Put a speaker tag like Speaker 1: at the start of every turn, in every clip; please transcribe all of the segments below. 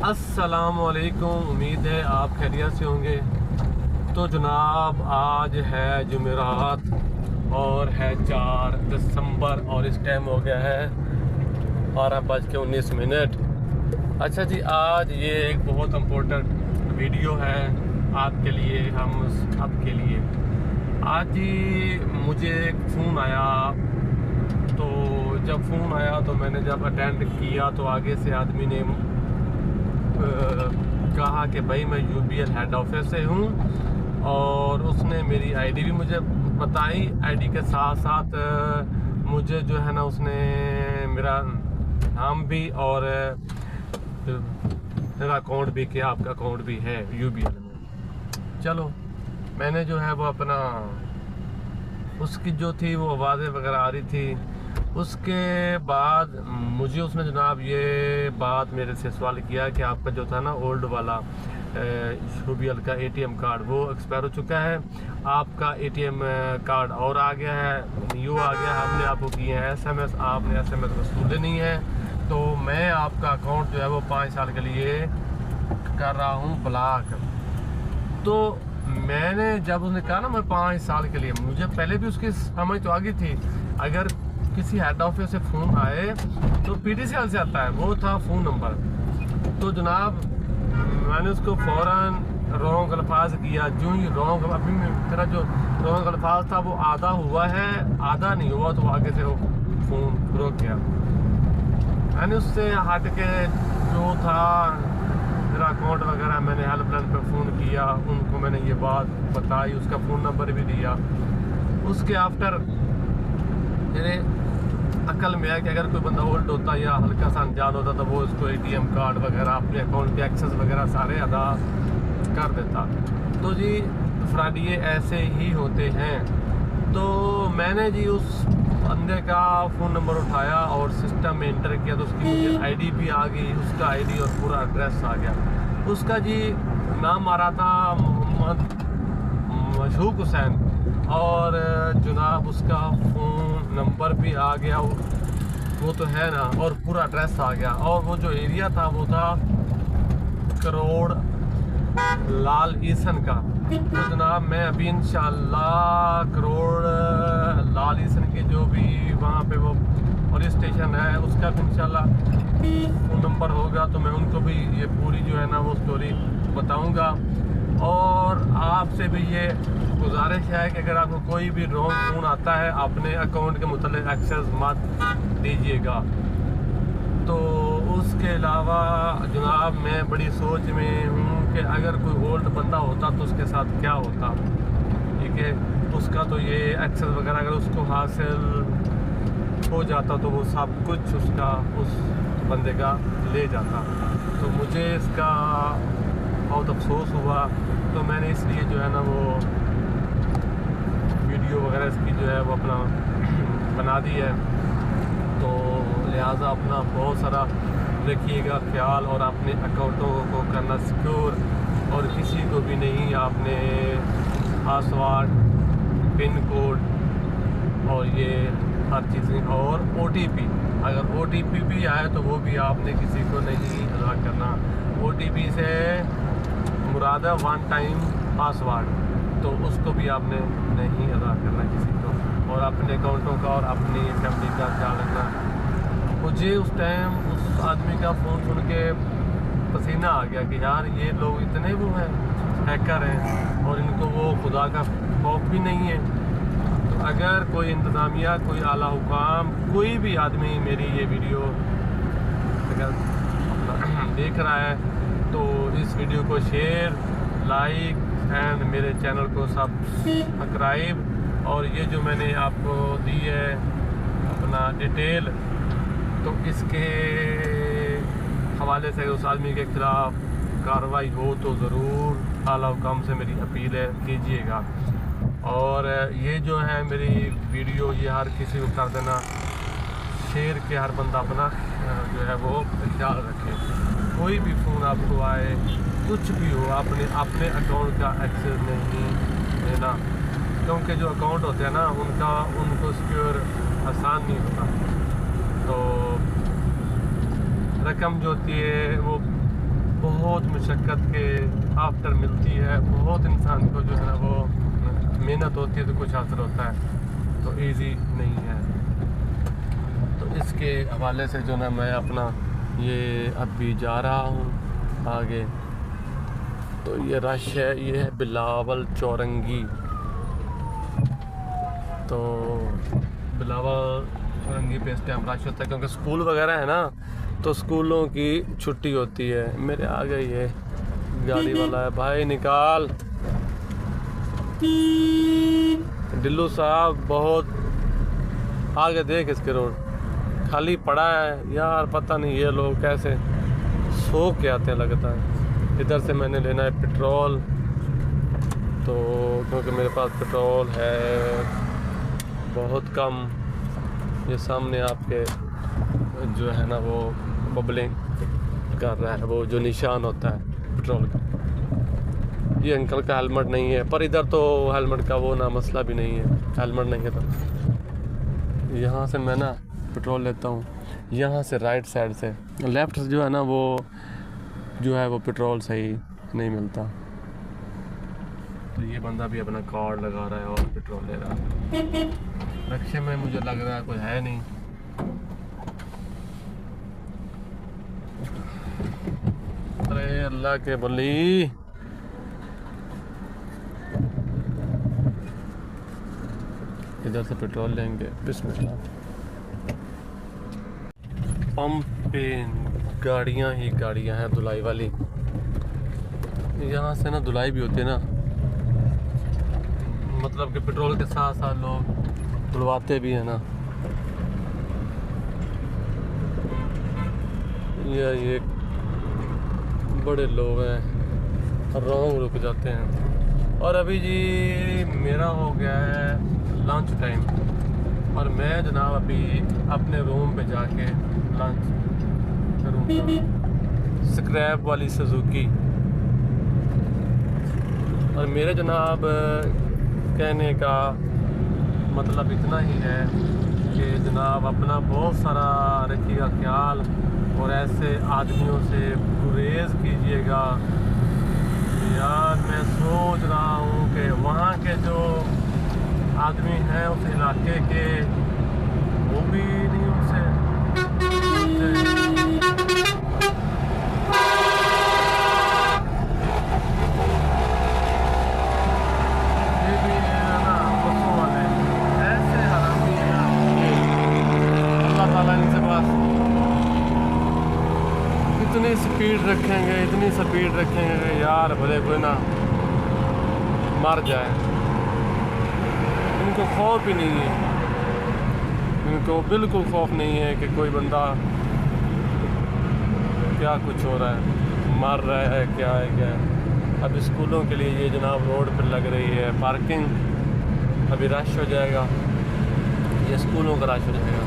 Speaker 1: अस्सलामुअलैकुम। उम्मीद है आप खैरियत से होंगे। तो जनाब आज है जुमेरात और है 4 दिसंबर और इस टाइम हो गया है 12:19। अच्छा जी, आज ये एक बहुत इम्पोर्टेंट वीडियो है आपके लिए, हम सबके लिए। आज ही मुझे एक फ़ोन आया, तो जब फ़ोन आया तो मैंने जब अटेंड किया तो आगे से आदमी ने कहा कि भाई मैं यूबीएल हेड ऑफिस से हूँ, और उसने मेरी आईडी भी मुझे बताई। आईडी के साथ साथ मुझे जो है ना उसने मेरा नाम भी और मेरा अकाउंट भी, कि आपका अकाउंट भी है यूबीएल में। चलो मैंने जो है वो अपना उसकी जो थी वो आवाज़ें वगैरह आ रही थी। उसके बाद मुझे उसने जनाब ये बात मेरे से सवाल किया कि आपका जो था ना ओल्ड वाला यूबीएल का एटीएम कार्ड वो एक्सपायर हो चुका है, आपका एटीएम कार्ड और आ गया है, न्यू आ गया, हमने आपको किए हैं एसएमएस, आपने एसएमएस वसूले नहीं है, तो मैं आपका अकाउंट जो है वो 5 साल के लिए कर रहा हूँ ब्लॉक। तो मैंने जब उसने कहा ना मैं 5 साल के लिए, मुझे पहले भी उसकी समझ तो आ गई थी, अगर किसी हेड ऑफिस से फ़ोन आए तो पीटीसीएल से आता है, वो था फ़ोन नंबर। तो जनाब मैंने उसको फ़ौरन रॉन्ग अल्फाज किया। जो ही रॉन्ग, अभी मेरा जो रॉन्ग अल्फाज था वो आधा हुआ है, आधा नहीं हुआ, तो आगे से वो फ़ोन रुक गया। मैंने उससे हट के जो था मेरा अकाउंट वगैरह, मैंने हेल्पलाइन पर फ़ोन किया, उनको मैंने ये बात बताई, उसका फ़ोन नंबर भी दिया। उसके आफ्टर मेरे अकल में आया कि अगर कोई बंदा ओल्ड होता या हल्का सा अनजान होता तो वो उसको एटीएम कार्ड वगैरह, अपने अकाउंट के एक्सेस वगैरह सारे अदा कर देता। तो जी फ्रॉडिये ऐसे ही होते हैं। तो मैंने जी उस बंदे का फ़ोन नंबर उठाया और सिस्टम में इंटर किया, तो उसकी मुझे आईडी भी आ गई, उसका आईडी और पूरा एड्रेस आ गया। उसका जी नाम आ रहा था मोहम्मद मशहूक हुसैन, और जनाब उसका फ़ोन नंबर भी आ गया, वो तो है ना, और पूरा एड्रेस आ गया। और वो जो एरिया था वो था करोड़ लाल ईसन का। तो जनाब मैं अभी इंशाल्लाह करोड़ लाल ईसन की जो भी वहाँ पे वो पुलिस स्टेशन है उसका भी इंशाल्लाह फ़ोन नंबर होगा, तो मैं उनको भी ये पूरी जो है ना वो स्टोरी बताऊँगा। और आपसे भी ये गुजारिश है कि अगर आपको कोई भी रॉन्ग फ़ोन आता है, अपने अकाउंट के मुतालिक एक्सेस मत दीजिएगा। तो उसके अलावा जनाब मैं बड़ी सोच में हूँ कि अगर कोई ओल्ड बंदा होता तो उसके साथ क्या होता, ठीक है। उसका तो ये एक्सेस वगैरह अगर उसको हासिल हो जाता तो वो सब कुछ उसका उस बंदे का ले जाता। तो मुझे इसका बहुत अफसोस हुआ, तो मैंने इसलिए जो है ना वो वीडियो वगैरह इसकी जो है वो अपना बना दी है। तो लिहाजा अपना बहुत सारा रखिएगा ख्याल, और अपने अकाउंटों को करना सिक्योर, और किसी को भी नहीं आपने पासवर्ड, पिन कोड और ये हर चीज़ें, और ओटीपी, अगर ओटीपी भी आए तो वो भी आपने किसी को नहीं अदा करना। ओटीपी से मुराद है 1 टाइम पासवर्ड, तो उसको भी आपने नहीं अदा करना किसी को, और अपने अकाउंटों का और अपनी फैमिली का ख्याल रखना। मुझे उस टाइम उस आदमी का फ़ोन सुन के पसीना आ गया कि यार ये लोग इतने वो हैं, हैकर हैं, और इनको वो खुदा का खौफ भी नहीं है। तो अगर कोई इंतज़ामिया, कोई आला हुकाम, कोई भी आदमी मेरी ये वीडियो अगर देख रहा है तो इस वीडियो को शेयर, लाइक एंड मेरे चैनल को सब्सक्राइब। और ये जो मैंने आपको दी है अपना डिटेल, तो इसके हवाले से उस आदमी के ख़िलाफ़ कार्रवाई हो तो ज़रूर आला हुकाम से मेरी अपील है कीजिएगा। और ये जो है मेरी वीडियो ये हर किसी को कर देना शेयर, के हर बंदा अपना जो है वो ख्याल रखे। कोई भी फ़ोन आपको आए, कुछ भी हो, अपने अकाउंट का एक्सेस नहीं देना, क्योंकि जो अकाउंट होते हैं ना उनको सिक्योर आसान नहीं होता। तो रकम जो होती है वो बहुत मशक्क़त के आफ्टर मिलती है, बहुत इंसान को जो है ना वो मेहनत होती है तो कुछ हासिल होता है, तो इजी नहीं है। तो इसके हवाले से जो ना मैं अपना ये अभी जा रहा हूँ आगे। तो ये रश है, ये है बिलावल चौरंगी। तो बिलावल चौरंगी पे इस टाइम रश होता है क्योंकि स्कूल वगैरह है ना, तो स्कूलों की छुट्टी होती है। मेरे आगे ये गाड़ी वाला है, भाई निकाल। डिल्लू साहब बहुत आगे देख, इसके रोड खाली पड़ा है यार, पता नहीं ये लोग कैसे सो के आते हैं लगता है। इधर से मैंने लेना है पेट्रोल, तो क्योंकि मेरे पास पेट्रोल है बहुत कम। ये सामने आपके जो है ना वो बबलिंग कर रहा है, वो जो निशान होता है पेट्रोल का। ये अंकल का हेलमेट नहीं है, पर इधर तो हेलमेट का वो ना मसला भी नहीं है, हेलमेट नहीं है। तो यहाँ से मैं ना पेट्रोल लेता हूँ, यहाँ से राइट साइड से, लेफ़्ट से जो है ना वो जो है वो पेट्रोल सही नहीं मिलता। तो ये बंदा भी अपना कार्ड लगा रहा है और पेट्रोल ले रहा है। रक्शे में मुझे लग रहा है कोई है नहीं। अरे अल्लाह के बली, इधर से पेट्रोल लेंगे। बिस्मिल्लाह। पंप पे गाड़ियाँ ही गाड़ियाँ हैं धुलाई वाली। यहाँ से ना धुलाई भी होती है ना, मतलब कि पेट्रोल के साथ साथ लोग धुलवाते भी हैं ना। ये बड़े लोग हैं, रॉन्ग रुक जाते हैं। और अभी जी मेरा हो गया है लंच टाइम, और मैं जनाब अभी अपने रूम पे जाके लंच करूँगा। स्क्रैप वाली सुजुकी। और मेरे जनाब कहने का मतलब इतना ही है कि जनाब अपना बहुत सारा रखिएगा ख्याल, और ऐसे आदमियों से गुरेज कीजिएगा। यार मैं सोच रहा हूँ कि वहाँ के जो आदमी हैं उस इलाके के, वो भी नहीं उनसे ये भी है ना बसों वाले ऐसे हरामी हैं ना, अल्लाह ताला इनसे बस इतनी स्पीड रखेंगे यार भले कोई ना मर जाए। इनको खौफ ही नहीं है, इनको बिल्कुल खौफ नहीं है कि कोई बंदा क्या कुछ हो रहा है, मर रहा है क्या है। अब स्कूलों के लिए ये जनाब रोड पर लग रही है पार्किंग, अभी रश हो जाएगा, ये स्कूलों का रश हो जाएगा।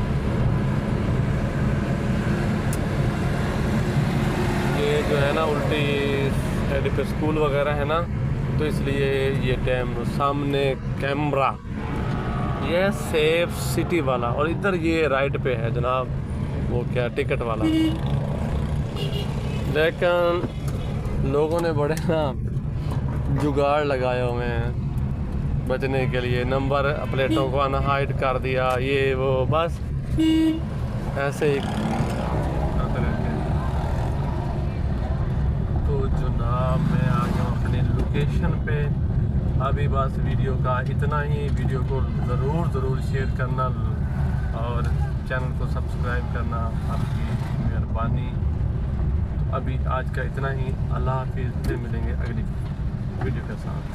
Speaker 1: ये जो है ना उल्टी साइड पे स्कूल वगैरह है ना, तो इसलिए ये टाइम सामने कैमरा, ये सेफ सिटी वाला, और इधर ये राइट पे है जनाब वो क्या टिकट वाला। लेकिन लोगों ने बड़े ना जुगाड़ लगाए हुए हैं बचने के लिए, नंबर प्लेटों को अनहाइड कर दिया, ये वो बस ऐसे ही करते रहते हैं। तो जनाब मैं आ गया अपनी लोकेशन पे। अभी बस वीडियो का इतना ही। वीडियो को ज़रूर शेयर करना और चैनल को सब्सक्राइब करना आपकी मेहरबानी। तो अभी आज का इतना ही। अल्लाह हाफिज़, फिर मिलेंगे अगली वीडियो के साथ।